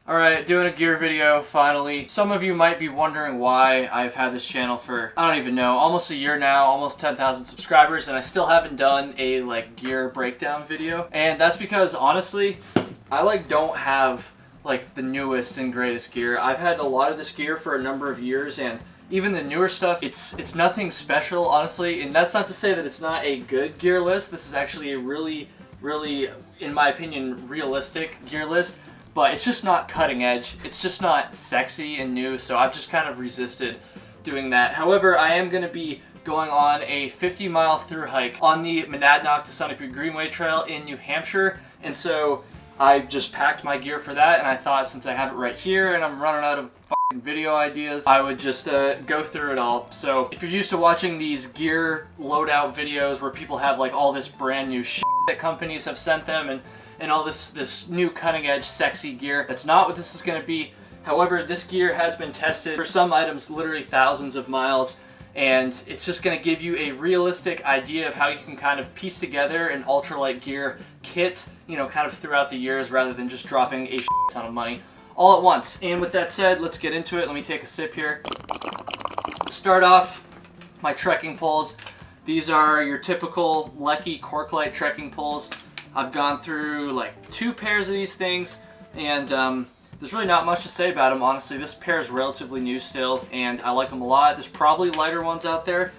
Alright, doing a gear video, finally. Some of you might be wondering why I've had this channel for, I don't even know, almost a year now, almost 10,000 subscribers, and I still haven't done a, gear breakdown video. And that's because, honestly, I, don't have, the newest and greatest gear. I've had a lot of this gear for a number of years, and even the newer stuff, it's nothing special, honestly. And that's not to say that it's not a good gear list. This is actually a really, in my opinion, realistic gear list. But it's just not cutting edge. It's just not sexy and new, so I've just kind of resisted doing that. However, I am going to be going on a 50-mile through hike on the Monadnock to Sunapee Greenway Trail in New Hampshire, and so I just packed my gear for that, and I thought since I have it right here and I'm running out of fucking video ideas, I would just go through it all. So if you're used to watching these gear loadout videos where people have all this brand new shit that companies have sent them and all this new cutting edge sexy gear, that's not what this is going to be. However, this gear has been tested for some items literally thousands of miles, and it's just going to give you a realistic idea of how you can kind of piece together an ultralight gear kit, kind of throughout the years rather than just dropping a ton of money all at once. And with that said, let's get into it. Let me take a sip here. To start off, my trekking poles. These are your typical Leki Corklite trekking poles. I've gone through 2 pairs of these things, and there's really not much to say about them, honestly. This pair is relatively new still, and I like them a lot. There's probably lighter ones out there.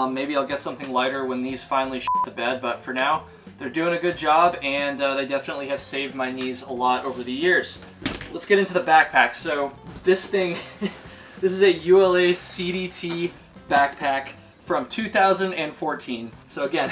Maybe I'll get something lighter when these finally shit the bed, but for now, they're doing a good job, and they definitely have saved my knees a lot over the years. Let's get into the backpack. So this thing, this is a ULA CDT backpack from 2014. So again,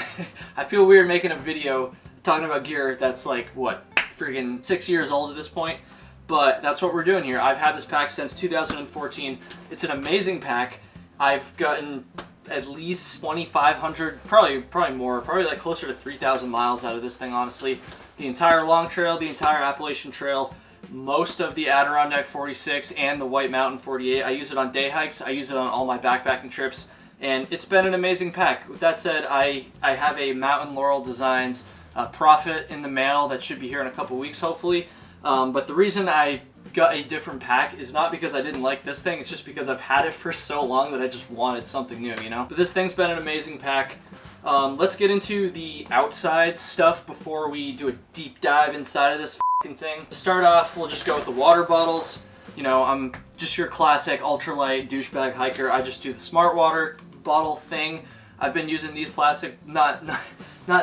I feel weird making a video talking about gear that's friggin' 6 years old at this point, but that's what we're doing here. I've had this pack since 2014. It's an amazing pack. I've gotten at least 2,500, probably more, probably closer to 3,000 miles out of this thing, honestly. The entire Long Trail, the entire Appalachian Trail, most of the Adirondack 46 and the White Mountain 48. I use it on day hikes. I use it on all my backpacking trips, and it's been an amazing pack. With that said, I have a Mountain Laurel Designs Profit in the mail that should be here in a couple weeks, hopefully. But the reason I got a different pack is not because I didn't like this thing, it's just because I've had it for so long that I just wanted something new, But this thing's been an amazing pack. Let's get into the outside stuff before we do a deep dive inside of this f***ing thing. To start off, we'll just go with the water bottles. I'm just your classic ultralight douchebag hiker. I just do the smart water bottle thing. I've been using these plastic, not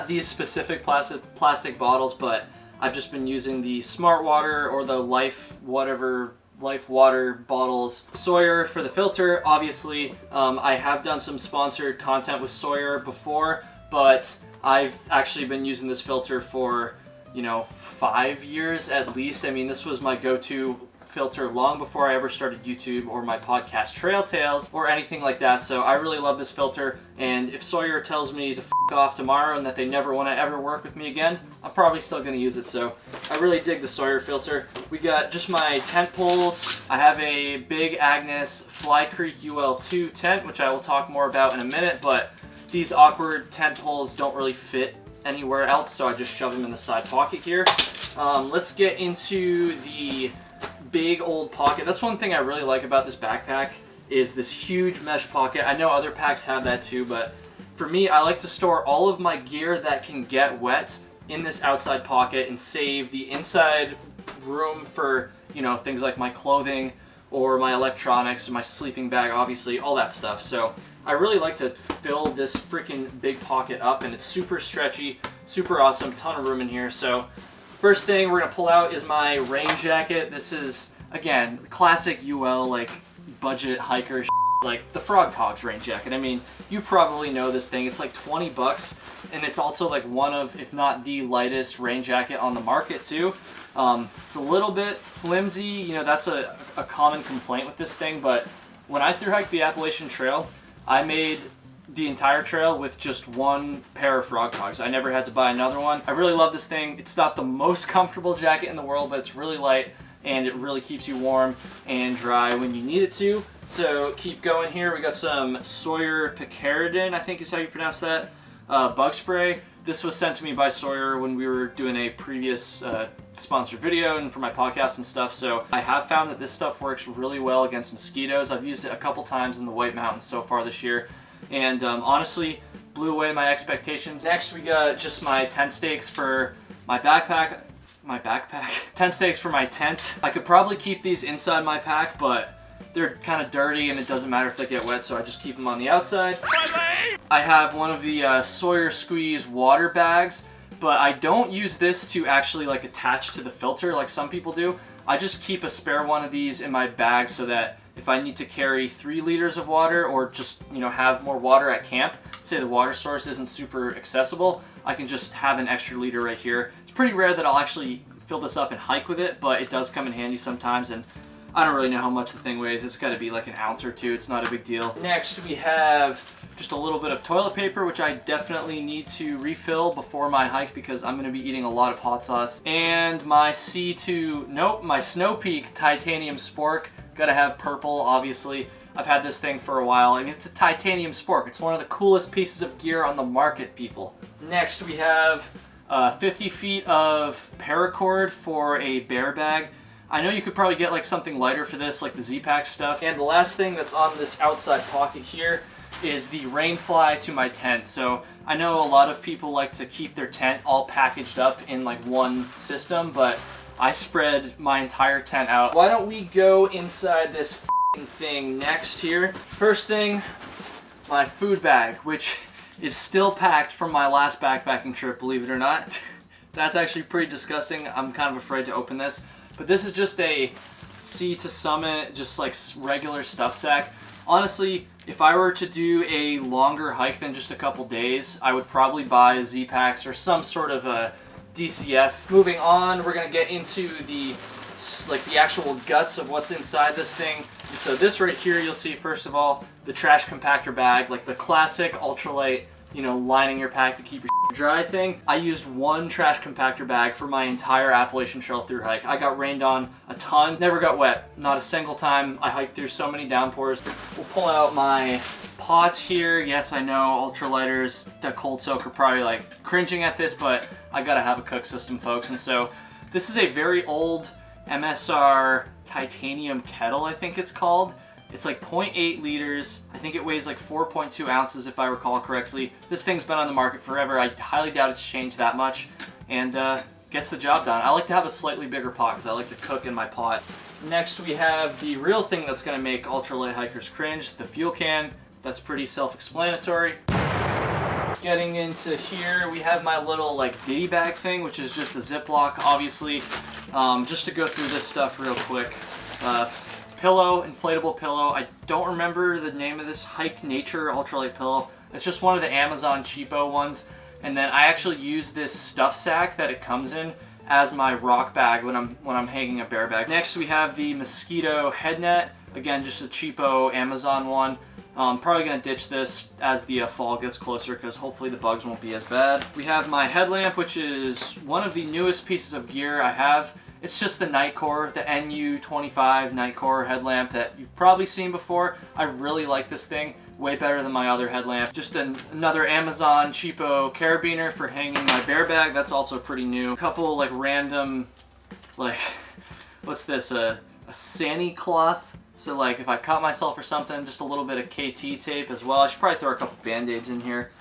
these specific plastic bottles, but I've just been using the Smart Water or the Life Water bottles. Sawyer for the filter, obviously. I have done some sponsored content with Sawyer before, but I've actually been using this filter for, 5 years at least. I mean, this was my go-to filter long before I ever started YouTube or my podcast Trail Tales or anything like that, so I really love this filter, and if Sawyer tells me to f*** off tomorrow and that they never want to ever work with me again, I'm probably still going to use it, so I really dig the Sawyer filter. We got just my tent poles. I have a Big Agnes Fly Creek UL2 tent, which I will talk more about in a minute, but these awkward tent poles don't really fit anywhere else, so I just shove them in the side pocket here. Let's get into the big old pocket. That's one thing I really like about this backpack is this huge mesh pocket. I know other packs have that too, but for me, I like to store all of my gear that can get wet in this outside pocket and save the inside room for, things like my clothing or my electronics, my sleeping bag, obviously, all that stuff. So I really like to fill this freaking big pocket up, and it's super stretchy, super awesome, ton of room in here. So first thing we're going to pull out is my rain jacket. This is, again, classic UL, budget hiker the Frogg Toggs rain jacket. I mean, you probably know this thing. It's 20 bucks, and it's also one of, if not the lightest rain jacket on the market too. It's a little bit flimsy, that's a common complaint with this thing, but when I thru hiked the Appalachian Trail, I made the entire trail with just one pair of Frogg Toggs. I never had to buy another one. I really love this thing. It's not the most comfortable jacket in the world, but it's really light, and it really keeps you warm and dry when you need it to. So keep going here. We got some Sawyer Picaridin, I think is how you pronounce that, bug spray. This was sent to me by Sawyer when we were doing a previous sponsored video and for my podcast and stuff. So I have found that this stuff works really well against mosquitoes. I've used it a couple times in the White Mountains so far this year, and honestly blew away my expectations. Next we got just my tent stakes for my backpack. 10 stakes for my tent. I could probably keep these inside my pack, but they're kind of dirty and it doesn't matter if they get wet, so I just keep them on the outside. I have one of the Sawyer Squeeze water bags, but I don't use this to actually like attach to the filter like some people do. I just keep a spare one of these in my bag so that if I need to carry 3 liters of water or just, you know, have more water at camp, say the water source isn't super accessible, I can just have an extra liter right here. It's pretty rare that I'll actually fill this up and hike with it, but it does come in handy sometimes, and I don't really know how much the thing weighs. It's got to be like an ounce or 2. It's not a big deal. Next we have just a little bit of toilet paper, which I definitely need to refill before my hike because I'm going to be eating a lot of hot sauce. And my my Snow Peak titanium spork. Gotta have purple, obviously. I've had this thing for a while. I mean, it's a titanium spork. It's one of the coolest pieces of gear on the market, people. Next we have 50 feet of paracord for a bear bag. I know you could probably get like something lighter for this, like the Z-Pack stuff. And the last thing that's on this outside pocket here is the rain fly to my tent. So I know a lot of people like to keep their tent all packaged up in like one system, but I spread my entire tent out. Why don't we go inside this thing next here? First thing, my food bag, which is still packed from my last backpacking trip, believe it or not. That's actually pretty disgusting. I'm kind of afraid to open this. But this is just a Sea to Summit, just like regular stuff sack. Honestly, if I were to do a longer hike than just a couple days, I would probably buy Z-Packs or some sort of a DCF. Moving on, we're gonna get into the actual guts of what's inside this thing. And so this right here, you'll see first of all the trash compactor bag, like the classic ultralight, you know, lining your pack to keep your dry thing. I used one trash compactor bag for my entire Appalachian Trail through hike. I got rained on a ton, never got wet, not a single time. I hiked through so many downpours. We'll pull out my pots here. Yes, I know ultralighters that cold soak are probably like cringing at this, but I gotta have a cook system, folks. And so this is a very old MSR Titanium Kettle, I think it's called. It's like 0.8 liters. I think it weighs like 4.2 ounces if I recall correctly. This thing's been on the market forever. I highly doubt it's changed that much, and gets the job done. I like to have a slightly bigger pot because I like to cook in my pot. Next we have the real thing that's gonna make ultralight hikers cringe, the fuel can. That's pretty self-explanatory. Getting into here, we have my little like ditty bag thing, which is just a Ziploc, obviously. Just to go through this stuff real quick. Pillow, inflatable pillow. I don't remember the name of this. Hike Nature ultralight pillow. It's just one of the Amazon cheapo ones. And then I actually use this stuff sack that it comes in as my rock bag when I'm hanging a bear bag. Next we have the mosquito head net. Again, just a cheapo Amazon one. Probably gonna ditch this as the fall gets closer because hopefully the bugs won't be as bad. We have my headlamp, which is one of the newest pieces of gear I have. It's just the Nightcore, the NU25 Nightcore headlamp that you've probably seen before. I really like this thing, way better than my other headlamp. Just another Amazon cheapo carabiner for hanging my bear bag. That's also pretty new. A couple like random, like, what's this, a Sani cloth. So like if I cut myself or something, just a little bit of KT tape as well. I should probably throw a couple band-aids in here.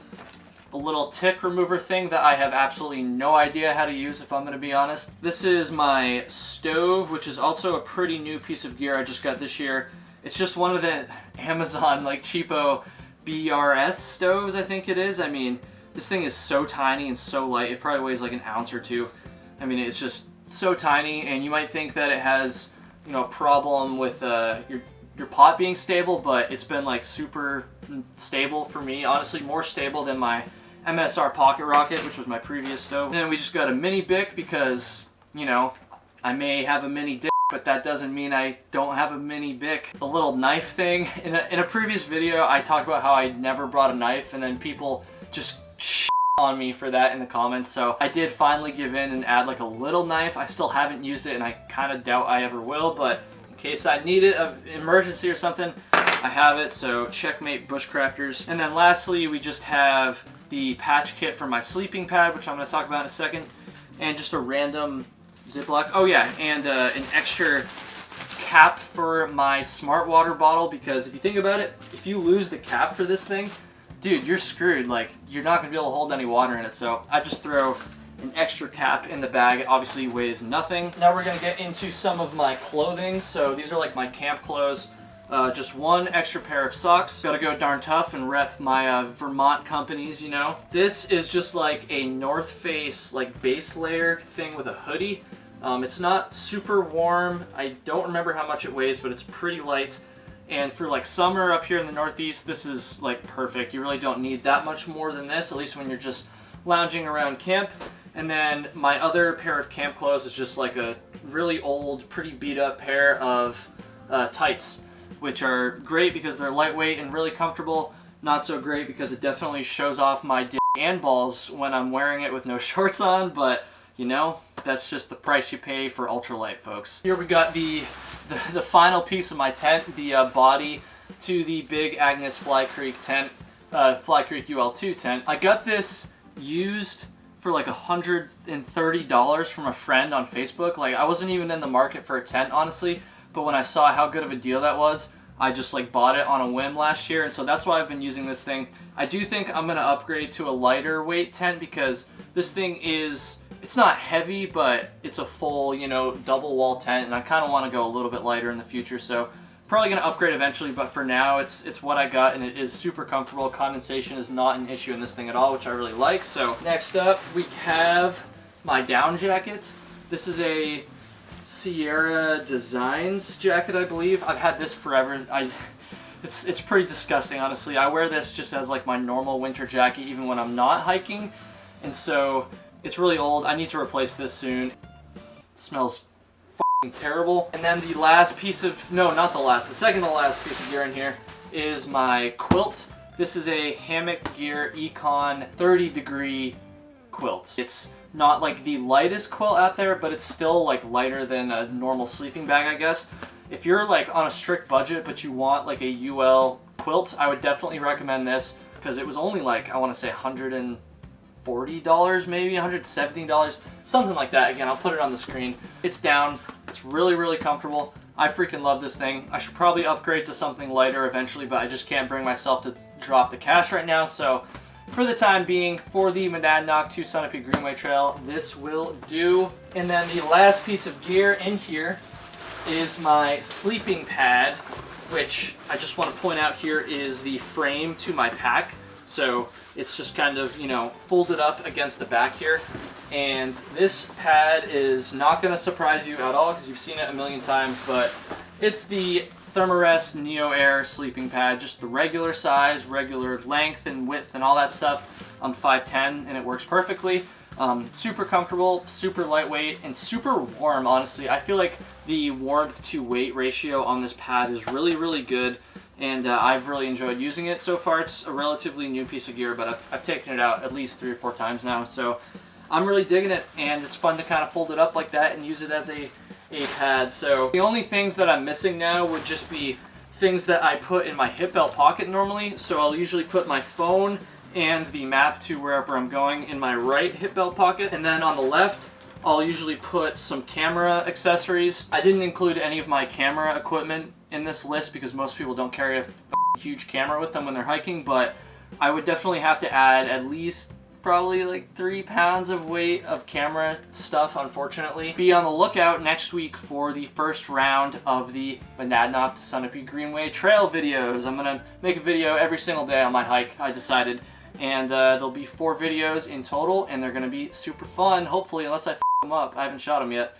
A little tick remover thing that I have absolutely no idea how to use, if I'm going to be honest. This is my stove, which is also a pretty new piece of gear I just got this year. It's just one of the Amazon like cheapo BSR stoves, I think it is. I mean, this thing is so tiny and so light. It probably weighs like an ounce or 2. I mean, it's just so tiny, and you might think that it has, you know, a problem with your pot being stable, but it's been like super stable for me. Honestly, more stable than my MSR Pocket Rocket, which was my previous stove. And then we just got a mini Bic because, you know, I may have a mini dick, but that doesn't mean I don't have a mini Bic. The little knife thing. In a previous video, I talked about how I never brought a knife, and then people just on me for that in the comments. So I did finally give in and add like a little knife. I still haven't used it, and I kind of doubt I ever will, but in case I need it, an emergency or something, I have it. So checkmate bushcrafters. And then lastly, we just have the patch kit for my sleeping pad, which I'm going to talk about in a second, and just a random Ziploc. Oh yeah, and an extra cap for my smart water bottle, because if you think about it, if you lose the cap for this thing, dude, you're screwed. Like, you're not going to be able to hold any water in it. So I just throw an extra cap in the bag. It obviously weighs nothing. Now we're going to get into some of my clothing. So these are like my camp clothes. Just one extra pair of socks. Gotta go darn tough and rep my Vermont companies, you know. This is just like a North Face like base layer thing with a hoodie. It's not super warm. I don't remember how much it weighs, but it's pretty light. And for like summer up here in the Northeast, this is like perfect. You really don't need that much more than this, at least when you're just lounging around camp. And then my other pair of camp clothes is just like a really old, pretty beat up pair of tights, which are great because they're lightweight and really comfortable. Not so great because it definitely shows off my dick and balls when I'm wearing it with no shorts on, but you know, that's just the price you pay for ultralight, folks. Here we got the final piece of my tent, the body to the Big Agnes Fly Creek tent, Fly Creek UL2 tent. I got this used for like $130 from a friend on Facebook. Like, I wasn't even in the market for a tent, honestly, but when I saw how good of a deal that was, I just like bought it on a whim last year, and so that's why I've been using this thing. I do think I'm gonna upgrade to a lighter weight tent because this thing is, it's not heavy, but it's a full, you know, double wall tent, and I kind of want to go a little bit lighter in the future, so probably gonna upgrade eventually, but for now it's what I got, and it is super comfortable. Condensation is not an issue in this thing at all, which I really like. So next up we have my down jacket. This is a Sierra Designs jacket, I believe. I've had this forever. It's pretty disgusting, honestly. I wear this just as like my normal winter jacket even when I'm not hiking, and so it's really old. I need to replace this soon. It smells f***ing terrible. And then the last piece of, no, not the last, the second to last piece of gear in here is my quilt. This is a Hammock Gear Econ 30-degree quilt. It's not like the lightest quilt out there, but it's still like lighter than a normal sleeping bag, I guess. If you're like on a strict budget but you want like a UL quilt, I would definitely recommend this because it was only like, I want to say $140 maybe, $170, something like that. Again, I'll put it on the screen. It's down. It's really, really comfortable. I freaking love this thing. I should probably upgrade to something lighter eventually, but I just can't bring myself to drop the cash right now, so for the time being, for the Monadnock to Sunapee Greenway Trail, this will do. And then the last piece of gear in here is my sleeping pad, which I just want to point out here is the frame to my pack. So it's just kind of, you know, folded up against the back here. And this pad is not going to surprise you at all because you've seen it a million times, but it's the Thermarest Neoair sleeping pad, just the regular size, regular length and width and all that stuff. I'm 5'10", and it works perfectly. Super comfortable, super lightweight, and super warm, honestly. I feel like the warmth to weight ratio on this pad is really, really good, and I've really enjoyed using it so far. It's a relatively new piece of gear, but I've taken it out at least 3 or 4 times now, so I'm really digging it, and it's fun to kind of fold it up like that and use it as a pad. So the only things that I'm missing now would just be things that I put in my hip belt pocket normally. So I'll usually put my phone and the map to wherever I'm going in my right hip belt pocket, and then on the left I'll usually put some camera accessories. I didn't include any of my camera equipment in this list because most people don't carry a huge camera with them when they're hiking, but I would definitely have to add at least probably like 3 pounds of weight of camera stuff, unfortunately. Be on the lookout next week for the first round of the Monadnock to Sunapee Greenway Trail videos. I'm gonna make a video every single day on my hike, I decided, and there'll be 4 videos in total, and they're gonna be super fun, hopefully, unless I f them up. I haven't shot them yet.